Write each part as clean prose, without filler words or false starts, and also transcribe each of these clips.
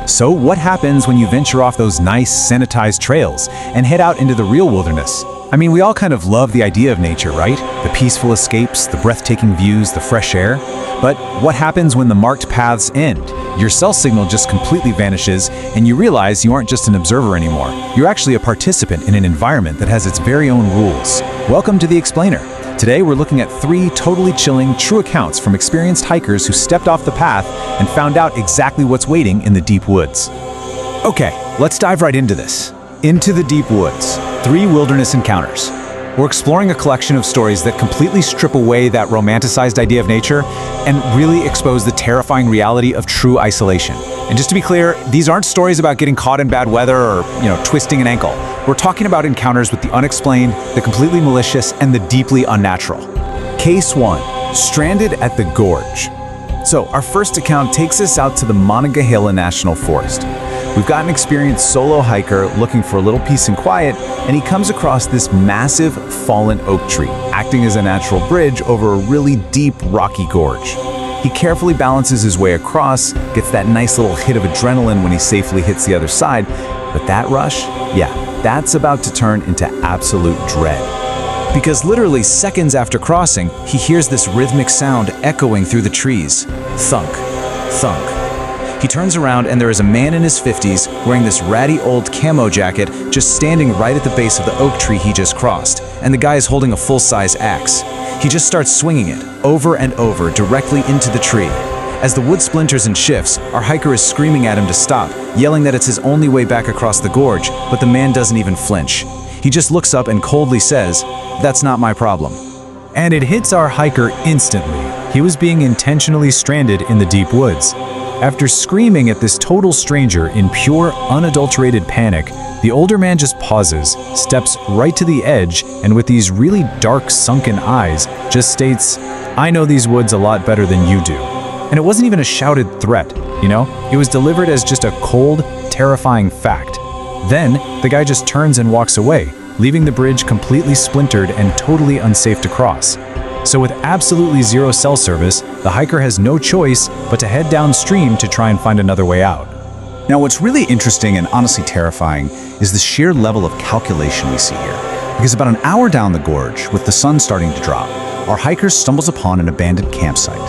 So what happens when you venture off those nice, sanitized trails and head out into the real wilderness? I mean, we all kind of love the idea of nature, right? The peaceful escapes, the breathtaking views, the fresh air. But what happens when the marked paths end? Your cell signal just completely vanishes, and you realize you aren't just an observer anymore. You're actually a participant in an environment that has its very own rules. Welcome to The Explainer. Today we're looking at 3 totally chilling, true accounts from experienced hikers who stepped off the path and found out exactly what's waiting in the deep woods. Okay, let's dive right into this. Into the deep woods, 3 wilderness encounters. We're exploring a collection of stories that completely strip away that romanticized idea of nature and really expose the terrifying reality of true isolation. And just to be clear, these aren't stories about getting caught in bad weather or, twisting an ankle. We're talking about encounters with the unexplained, the completely malicious, and the deeply unnatural. Case 1, stranded at the gorge. So our first account takes us out to the Monongahela National Forest. We've got an experienced solo hiker looking for a little peace and quiet, and he comes across this massive fallen oak tree, acting as a natural bridge over a really deep, rocky gorge. He carefully balances his way across, gets that nice little hit of adrenaline when he safely hits the other side, but that rush, that's about to turn into absolute dread. Because literally seconds after crossing, he hears this rhythmic sound echoing through the trees. Thunk, thunk. He turns around and there is a man in his 50s wearing this ratty old camo jacket just standing right at the base of the oak tree he just crossed, and the guy is holding a full-size axe. He just starts swinging it, over and over, directly into the tree. As the wood splinters and shifts, our hiker is screaming at him to stop, yelling that it's his only way back across the gorge, but the man doesn't even flinch. He just looks up and coldly says, "That's not my problem." And it hits our hiker instantly. He was being intentionally stranded in the deep woods. After screaming at this total stranger in pure, unadulterated panic, the older man just pauses, steps right to the edge, and with these really dark, sunken eyes, just states, "I know these woods a lot better than you do." And it wasn't even a shouted threat, It was delivered as just a cold, terrifying fact. Then, the guy just turns and walks away, leaving the bridge completely splintered and totally unsafe to cross. So with absolutely zero cell service, the hiker has no choice but to head downstream to try and find another way out. Now, what's really interesting and honestly terrifying is the sheer level of calculation we see here. Because about an hour down the gorge, with the sun starting to drop, our hiker stumbles upon an abandoned campsite.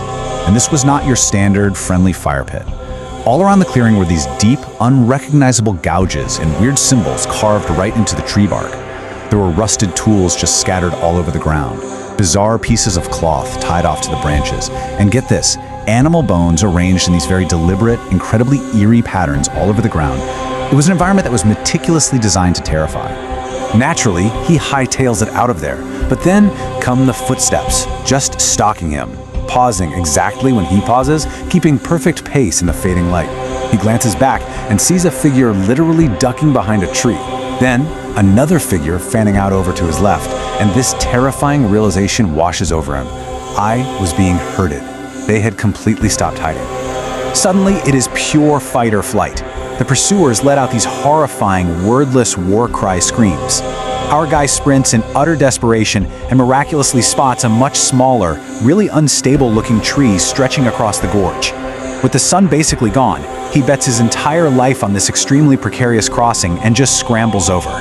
And this was not your standard friendly fire pit. All around the clearing were these deep, unrecognizable gouges and weird symbols carved right into the tree bark. There were rusted tools just scattered all over the ground, bizarre pieces of cloth tied off to the branches, and get this, animal bones arranged in these very deliberate, incredibly eerie patterns all over the ground. It was an environment that was meticulously designed to terrify. Naturally, he hightails it out of there, but then come the footsteps, just stalking him, pausing exactly when he pauses, keeping perfect pace in the fading light. He glances back and sees a figure literally ducking behind a tree. Then, another figure fanning out over to his left, and this terrifying realization washes over him. I was being herded. They had completely stopped hiding. Suddenly, it is pure fight or flight. The pursuers let out these horrifying, wordless war cry screams. Our guy sprints in utter desperation and miraculously spots a much smaller, really unstable-looking tree stretching across the gorge. With the sun basically gone, he bets his entire life on this extremely precarious crossing and just scrambles over.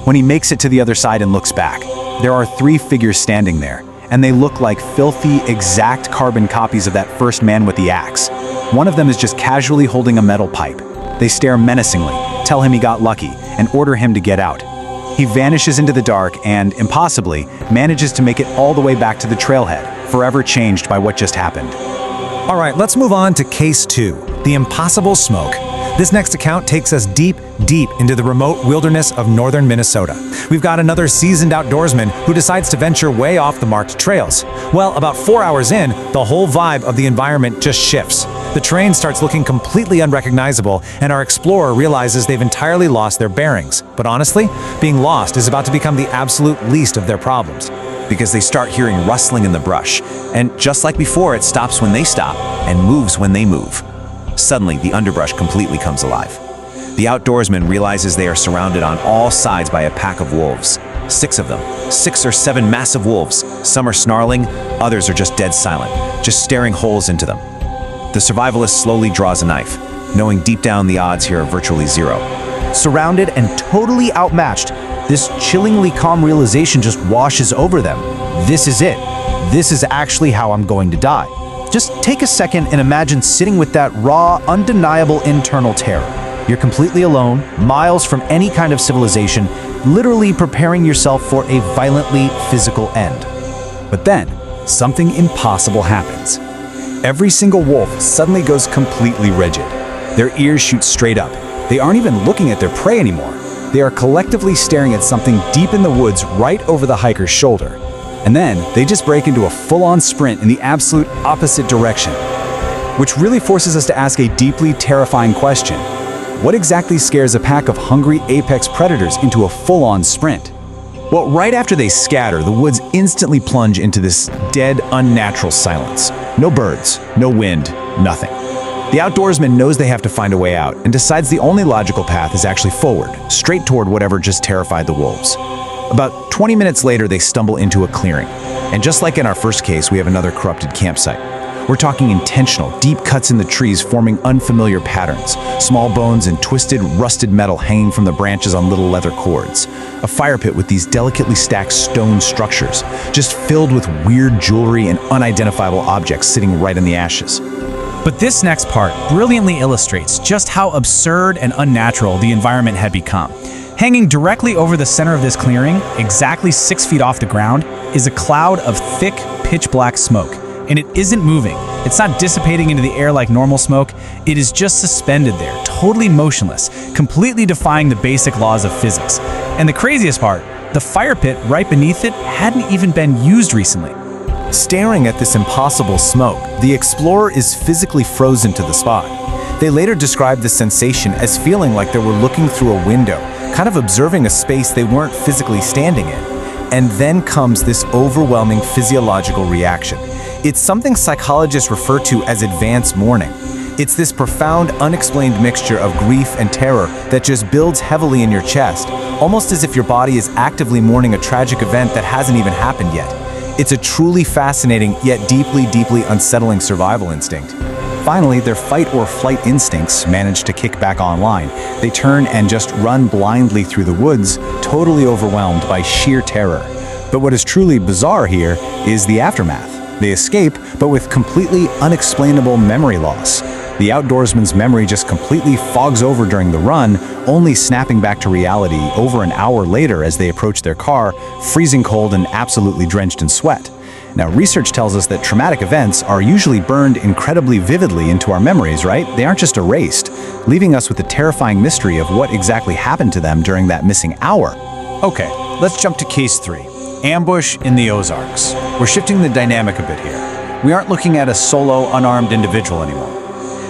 When he makes it to the other side and looks back, there are 3 figures standing there, and they look like filthy, exact carbon copies of that first man with the axe. One of them is just casually holding a metal pipe. They stare menacingly, tell him he got lucky, and order him to get out. He vanishes into the dark and, impossibly, manages to make it all the way back to the trailhead, forever changed by what just happened. All right, let's move on to Case 2, the impossible smoke. This next account takes us deep, deep into the remote wilderness of northern Minnesota. We've got another seasoned outdoorsman who decides to venture way off the marked trails. Well, about 4 hours in, the whole vibe of the environment just shifts. The terrain starts looking completely unrecognizable, and our explorer realizes they've entirely lost their bearings. But honestly, being lost is about to become the absolute least of their problems, because they start hearing rustling in the brush. And just like before, it stops when they stop and moves when they move. Suddenly, the underbrush completely comes alive. The outdoorsman realizes they are surrounded on all sides by a pack of wolves. 6 of them, 6 or 7 massive wolves. Some are snarling, others are just dead silent, just staring holes into them. The survivalist slowly draws a knife. knowing deep down the odds here are virtually zero. Surrounded and totally outmatched, this chillingly calm realization just washes over them. This is it. This is actually how I'm going to die. Just take a second and imagine sitting with that raw, undeniable internal terror. You're completely alone, miles from any kind of civilization, literally preparing yourself for a violently physical end. But then, something impossible happens. Every single wolf suddenly goes completely rigid. Their ears shoot straight up. They aren't even looking at their prey anymore. They are collectively staring at something deep in the woods right over the hiker's shoulder. And then they just break into a full-on sprint in the absolute opposite direction. Which really forces us to ask a deeply terrifying question. What exactly scares a pack of hungry apex predators into a full-on sprint? Well, right after they scatter, the woods instantly plunge into this dead, unnatural silence. No birds, no wind, nothing. The outdoorsman knows they have to find a way out and decides the only logical path is actually forward, straight toward whatever just terrified the wolves. About 20 minutes later, they stumble into a clearing. And just like in our first case, we have another corrupted campsite. We're talking intentional, deep cuts in the trees forming unfamiliar patterns, small bones and twisted, rusted metal hanging from the branches on little leather cords. A fire pit with these delicately stacked stone structures, just filled with weird jewelry and unidentifiable objects sitting right in the ashes. But this next part brilliantly illustrates just how absurd and unnatural the environment had become. Hanging directly over the center of this clearing, exactly 6 feet off the ground, is a cloud of thick, pitch-black smoke. And it isn't moving. It's not dissipating into the air like normal smoke. It is just suspended there, totally motionless, completely defying the basic laws of physics. And the craziest part, the fire pit right beneath it hadn't even been used recently. Staring at this impossible smoke, the explorer is physically frozen to the spot. They later described the sensation as feeling like they were looking through a window, kind of observing a space they weren't physically standing in. And then comes this overwhelming physiological reaction. It's something psychologists refer to as advanced mourning. It's this profound, unexplained mixture of grief and terror that just builds heavily in your chest, almost as if your body is actively mourning a tragic event that hasn't even happened yet. It's a truly fascinating, yet deeply, deeply unsettling survival instinct. Finally, their fight or flight instincts manage to kick back online. They turn and just run blindly through the woods, totally overwhelmed by sheer terror. But what is truly bizarre here is the aftermath. They escape, but with completely unexplainable memory loss. The outdoorsman's memory just completely fogs over during the run, only snapping back to reality over an hour later as they approach their car, freezing cold and absolutely drenched in sweat. Now, research tells us that traumatic events are usually burned incredibly vividly into our memories, right? They aren't just erased, leaving us with the terrifying mystery of what exactly happened to them during that missing hour. Okay, let's jump to case 3. Ambush in the Ozarks. We're shifting the dynamic a bit here. We aren't looking at a solo, unarmed individual anymore.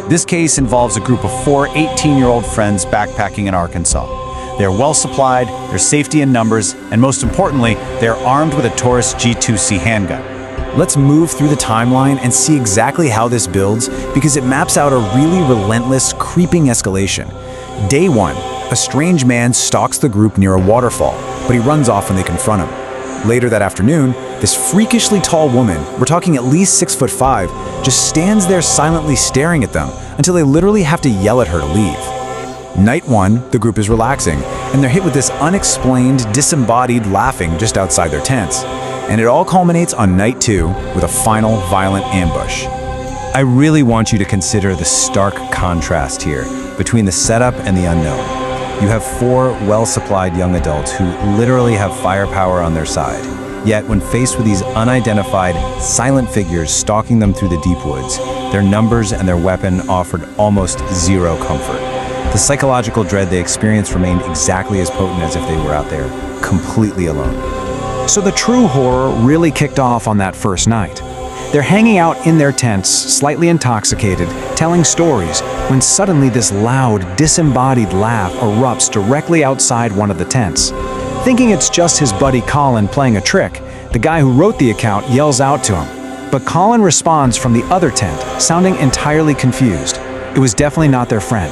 This case involves a group of 4 18-year-old friends backpacking in Arkansas. They're well supplied, there's safety in numbers, and most importantly, they're armed with a Taurus G2C handgun. Let's move through the timeline and see exactly how this builds, because it maps out a really relentless, creeping escalation. Day 1, a strange man stalks the group near a waterfall, but he runs off when they confront him. Later that afternoon, this freakishly tall woman, we're talking at least 6'5", just stands there silently staring at them until they literally have to yell at her to leave. Night 1, the group is relaxing, and they're hit with this unexplained, disembodied laughing just outside their tents. And it all culminates on night 2 with a final violent ambush. I really want you to consider the stark contrast here between the setup and the unknown. You have 4 well-supplied young adults who literally have firepower on their side. Yet, when faced with these unidentified, silent figures stalking them through the deep woods, their numbers and their weapon offered almost zero comfort. The psychological dread they experienced remained exactly as potent as if they were out there, completely alone. So the true horror really kicked off on that first night. They're hanging out in their tents, slightly intoxicated, telling stories, when suddenly this loud, disembodied laugh erupts directly outside one of the tents. Thinking it's just his buddy Colin playing a trick, the guy who wrote the account yells out to him. But Colin responds from the other tent, sounding entirely confused. It was definitely not their friend.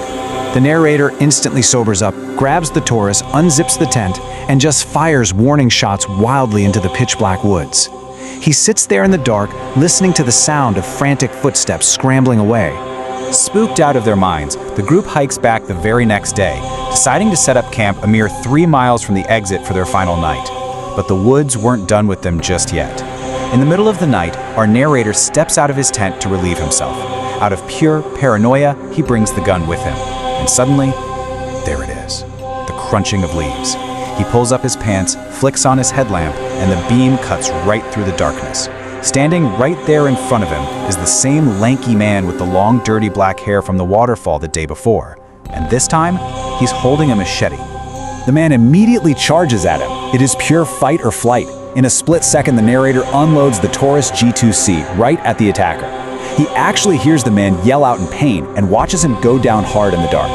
The narrator instantly sobers up, grabs the Taurus, unzips the tent, and just fires warning shots wildly into the pitch-black woods. He sits there in the dark, listening to the sound of frantic footsteps scrambling away. Spooked out of their minds, the group hikes back the very next day, deciding to set up camp a mere 3 miles from the exit for their final night. But the woods weren't done with them just yet. In the middle of the night, our narrator steps out of his tent to relieve himself. Out of pure paranoia, he brings the gun with him. And suddenly, there it is, the crunching of leaves. He pulls up his pants, flicks on his headlamp, and the beam cuts right through the darkness. Standing right there in front of him is the same lanky man with the long, dirty black hair from the waterfall the day before. And this time, he's holding a machete. The man immediately charges at him. It is pure fight or flight. In a split second, the narrator unloads the Taurus G2C right at the attacker. He actually hears the man yell out in pain and watches him go down hard in the dark.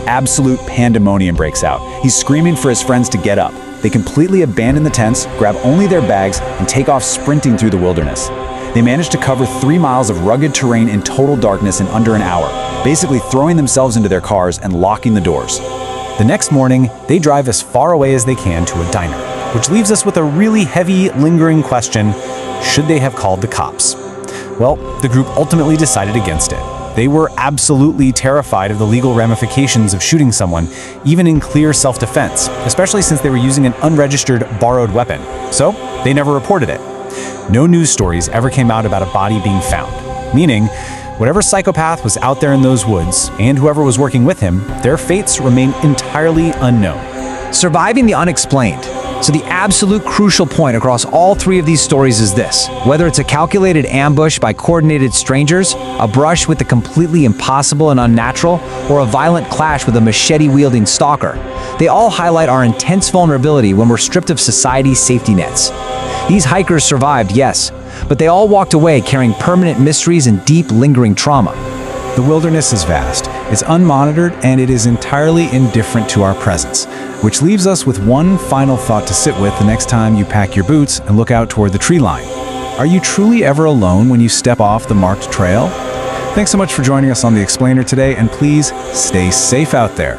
Absolute pandemonium breaks out. He's screaming for his friends to get up. They completely abandon the tents, grab only their bags, and take off sprinting through the wilderness. They manage to cover 3 miles of rugged terrain in total darkness in under an hour, basically throwing themselves into their cars and locking the doors. The next morning, they drive as far away as they can to a diner, which leaves us with a really heavy, lingering question: should they have called the cops? Well, the group ultimately decided against it. They were absolutely terrified of the legal ramifications of shooting someone, even in clear self-defense, especially since they were using an unregistered, borrowed weapon. So, they never reported it. No news stories ever came out about a body being found, meaning whatever psychopath was out there in those woods, and whoever was working with him, their fates remain entirely unknown. Surviving the unexplained. So the absolute crucial point across all 3 of these stories is this: whether it's a calculated ambush by coordinated strangers, a brush with the completely impossible and unnatural, or a violent clash with a machete-wielding stalker, they all highlight our intense vulnerability when we're stripped of society's safety nets. These hikers survived, yes, but they all walked away carrying permanent mysteries and deep, lingering trauma. The wilderness is vast, it's unmonitored, and it is entirely indifferent to our presence, which leaves us with one final thought to sit with the next time you pack your boots and look out toward the tree line. Are you truly ever alone when you step off the marked trail? Thanks so much for joining us on The Explainer today, and please stay safe out there.